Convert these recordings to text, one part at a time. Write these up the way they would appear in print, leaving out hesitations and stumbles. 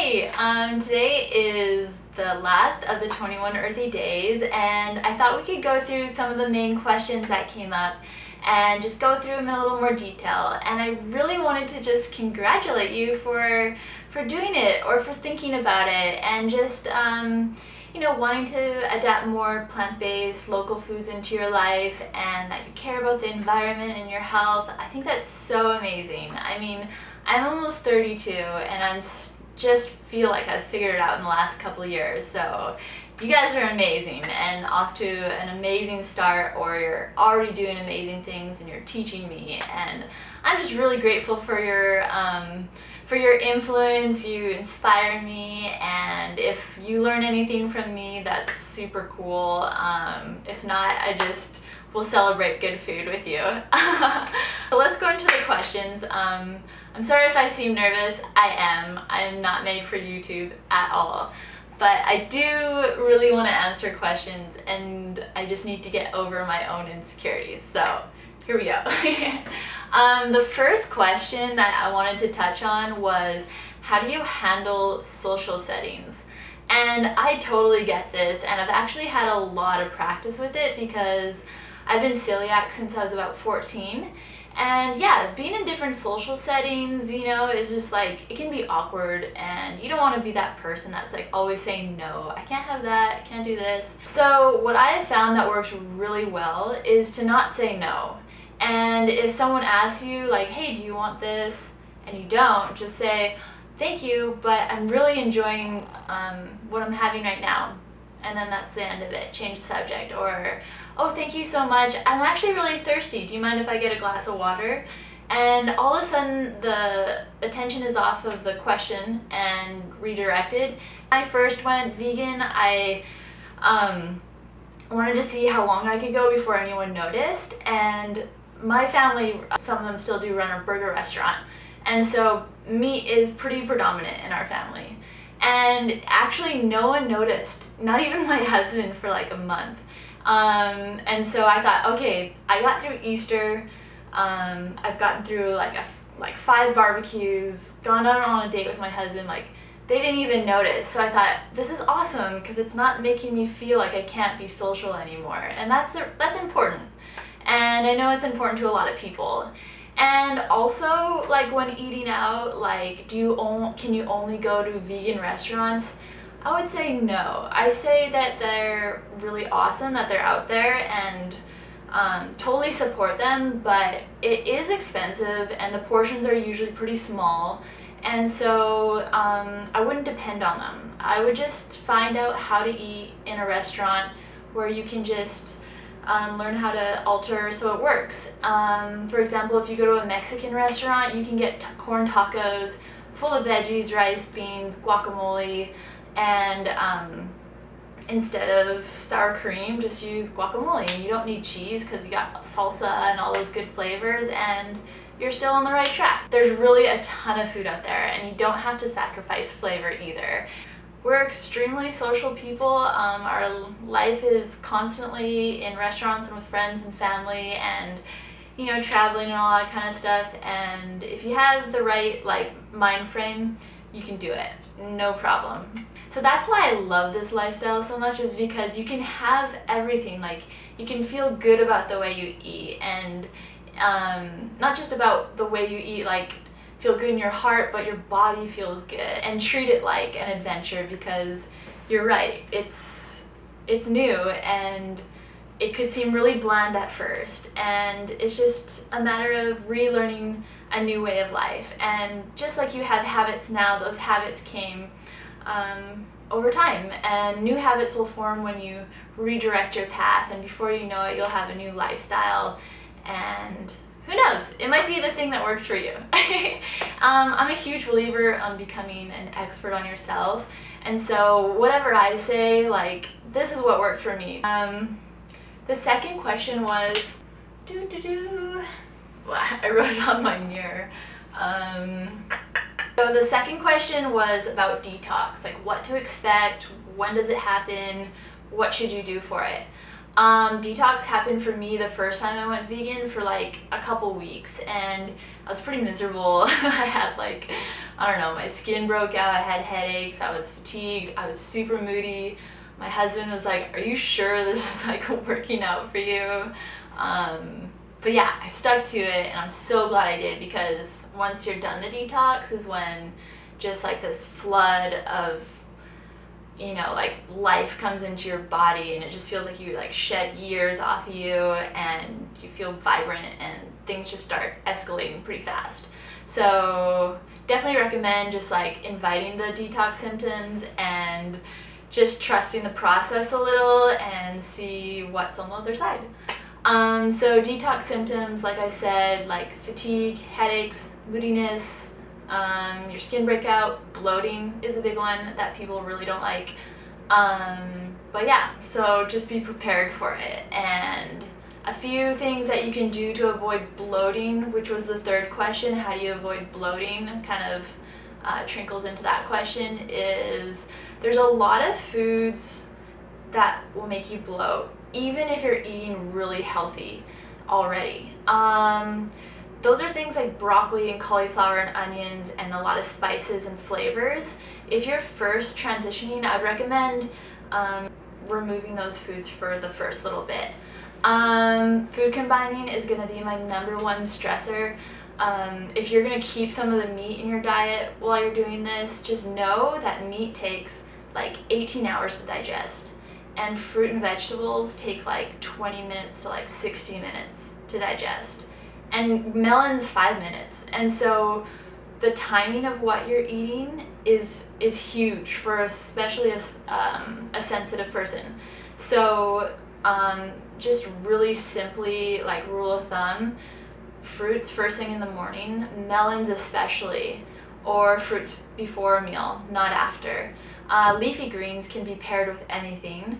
Hey, today is the last of the 21 Earthy days, and I thought we could go through some of the main questions that came up and just go through them in a little more detail. And I really wanted to just congratulate you for doing it or for thinking about it and just wanting to adapt more plant-based local foods into your life and that you care about the environment and your health. I think that's so amazing. I mean, I'm almost 32 and just feel like I've figured it out in the last couple of years. So you guys are amazing and off to an amazing start, or you're already doing amazing things and you're teaching me, and I'm just really grateful for your influence. You inspire me, and if you learn anything from me, that's super cool. If not, I just will celebrate good food with you. So let's go into the questions. I'm sorry if I seem nervous. I am. I'm not made for YouTube at all. But I do really want to answer questions, and I just need to get over my own insecurities. So here we go. The first question that I wanted to touch on was, how do you handle social settings? And I totally get this, and I've actually had a lot of practice with it because I've been celiac since I was about 14. And yeah, being in different social settings, is just like, it can be awkward, and you don't want to be that person that's like always saying no, I can't have that, I can't do this. So what I have found that works really well is to not say no. And if someone asks you like, hey, do you want this? And you don't, just say, thank you, but I'm really enjoying what I'm having right now. And then that's the end of it. Change the subject. Or, oh, thank you so much. I'm actually really thirsty. Do you mind if I get a glass of water? And all of a sudden, the attention is off of the question and redirected. When I first went vegan, I wanted to see how long I could go before anyone noticed. And my family, some of them still do run a burger restaurant. And so meat is pretty predominant in our family. And actually no one noticed, not even my husband, for like a month. And so I thought, okay, I got through Easter, I've gotten through like 5 barbecues, gone out on a date with my husband, like they didn't even notice. So I thought, this is awesome because it's not making me feel like I can't be social anymore. And that's important. And I know it's important to a lot of people. And also, like when eating out, like can you only go to vegan restaurants? I would say no. I say that they're really awesome, that they're out there, and totally support them, but it is expensive and the portions are usually pretty small, and so I wouldn't depend on them. I would just find out how to eat in a restaurant where you can just learn how to alter so it works. For example, if you go to a Mexican restaurant, you can get corn tacos full of veggies, rice, beans, guacamole, and instead of sour cream, just use guacamole. And you don't need cheese because you got salsa and all those good flavors, and you're still on the right track. There's really a ton of food out there, and you don't have to sacrifice flavor either. We're extremely social people. Our life is constantly in restaurants and with friends and family, and traveling and all that kind of stuff. And if you have the right mind frame, you can do it, no problem. So that's why I love this lifestyle so much, is because you can have everything. Like, you can feel good about the way you eat, and not just about the way you eat, like feel good in your heart, but your body feels good, and treat it like an adventure, because you're right, it's new and it could seem really bland at first, and it's just a matter of relearning a new way of life. And just like you have habits now, those habits came over time, and new habits will form when you redirect your path, and before you know it, you'll have a new lifestyle, and who knows, it might be the thing that works for you. I'm a huge believer on becoming an expert on yourself, and so whatever I say, this is what worked for me. The second question was, I wrote it on my mirror. So the second question was about detox, like what to expect, when does it happen, what should you do for it? Detox happened for me the first time I went vegan for like a couple weeks, and I was pretty miserable. I had like, I don't know, my skin broke out, I had headaches, I was fatigued, I was super moody. My husband was like, are you sure this is like working out for you? But yeah, I stuck to it, and I'm so glad I did, because once you're done the detox is when just like this flood of, you know, like life comes into your body, and it just feels like you like shed years off of you, and you feel vibrant, and things just start escalating pretty fast. So definitely recommend just like inviting the detox symptoms and just trusting the process a little and see what's on the other side. So detox symptoms, like I said, like fatigue, headaches, moodiness, your skin breakout, bloating is a big one that people really don't like. But yeah, so just be prepared for it. And a few things that you can do to avoid bloating, which was the third question, how do you avoid bloating, kind of trickles into that question, is there's a lot of foods that will make you bloat, even if you're eating really healthy already. Those are things like broccoli and cauliflower and onions and a lot of spices and flavors. If you're first transitioning, I'd recommend removing those foods for the first little bit. Food combining is going to be my number one stressor. If you're going to keep some of the meat in your diet while you're doing this, just know that meat takes like 18 hours to digest. And fruit and vegetables take like 20 minutes to like 60 minutes to digest. And melons 5 minutes. And so the timing of what you're eating is huge for especially a sensitive person. So just really simply, like rule of thumb, fruits first thing in the morning, melons especially, or fruits before a meal, not after. Leafy greens can be paired with anything.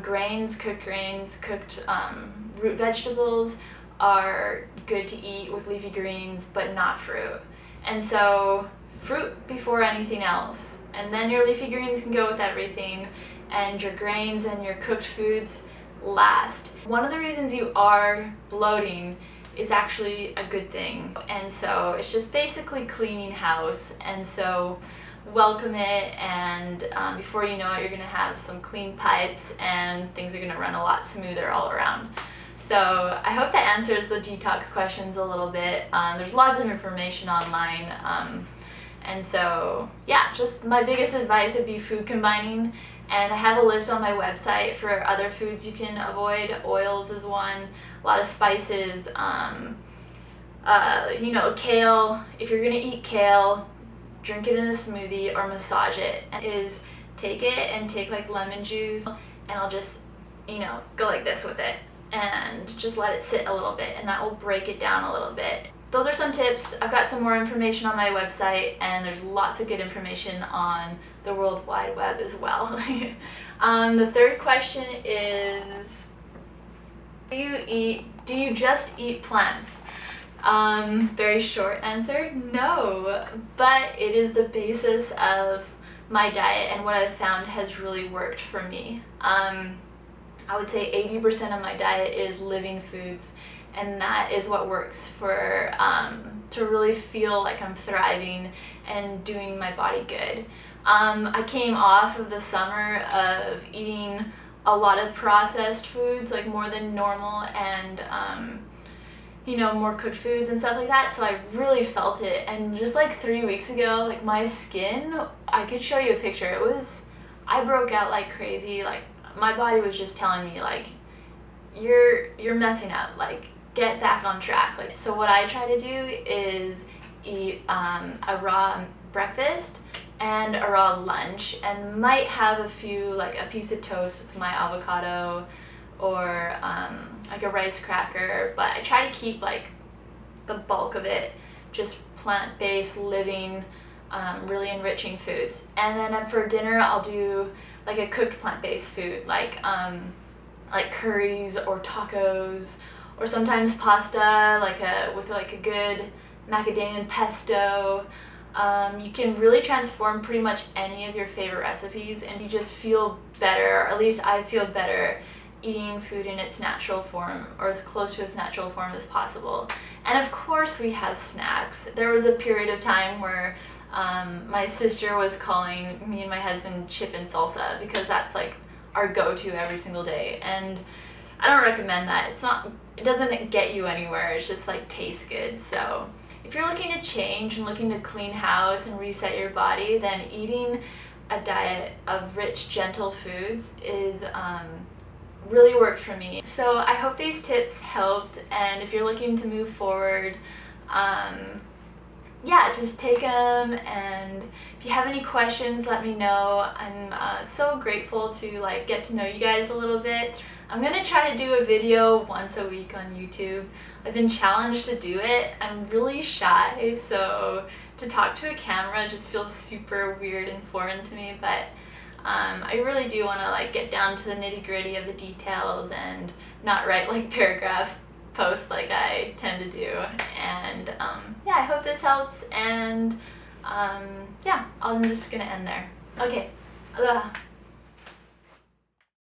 Grains, cooked root vegetables are good to eat with leafy greens, but not fruit. And so fruit before anything else. And then your leafy greens can go with everything, and your grains and your cooked foods last. One of the reasons you are bloating is actually a good thing. And so it's just basically cleaning house. And so welcome it, and before you know it, you're going to have some clean pipes, and things are going to run a lot smoother all around. So I hope that answers the detox questions a little bit. There's lots of information online, and so yeah, just my biggest advice would be food combining, and I have a list on my website for other foods you can avoid. Oils is one, a lot of spices, you know, kale. If you're going to eat kale, drink it in a smoothie or massage it. And is take it and take like lemon juice, and I'll just, you know, go like this with it and just let it sit a little bit, and that will break it down a little bit. Those are some tips. I've got some more information on my website, and there's lots of good information on the World Wide Web as well. The third question is, do you just eat plants? Very short answer, no, but it is the basis of my diet and what I've found has really worked for me. I would say 80% of my diet is living foods, and that is what works for to really feel like I'm thriving and doing my body good. I came off of the summer of eating a lot of processed foods, like more than normal, and you know, more cooked foods and stuff like that, so I really felt it. And just like 3 weeks ago, like my skin, I could show you a picture, I broke out like crazy. Like my body was just telling me like, you're messing up, like get back on track. Like, so what I try to do is eat a raw breakfast and a raw lunch, and might have a piece of toast with my avocado, or like a rice cracker, but I try to keep like the bulk of it just plant-based, living, really enriching foods. And then for dinner, I'll do like a cooked plant-based food, like curries or tacos, or sometimes pasta, with a good macadamia pesto. You can really transform pretty much any of your favorite recipes, and you just feel better, or at least I feel better, eating food in its natural form, or as close to its natural form as possible. And of course we have snacks. There was a period of time where my sister was calling me and my husband chip and salsa, because that's like our go-to every single day, and I don't recommend that. It doesn't get you anywhere, it's just like tastes good. So if you're looking to change and looking to clean house and reset your body, then eating a diet of rich, gentle foods is really worked for me. So I hope these tips helped, and if you're looking to move forward, yeah, just take them, and if you have any questions, let me know. I'm so grateful to like get to know you guys a little bit. I'm gonna try to do a video once a week on YouTube. I've been challenged to do it. I'm really shy, so to talk to a camera just feels super weird and foreign to me, but I really do want to like get down to the nitty-gritty of the details and not write like paragraph posts like I tend to do. And yeah, I hope this helps, and yeah, I'm just gonna end there. Okay, aloha.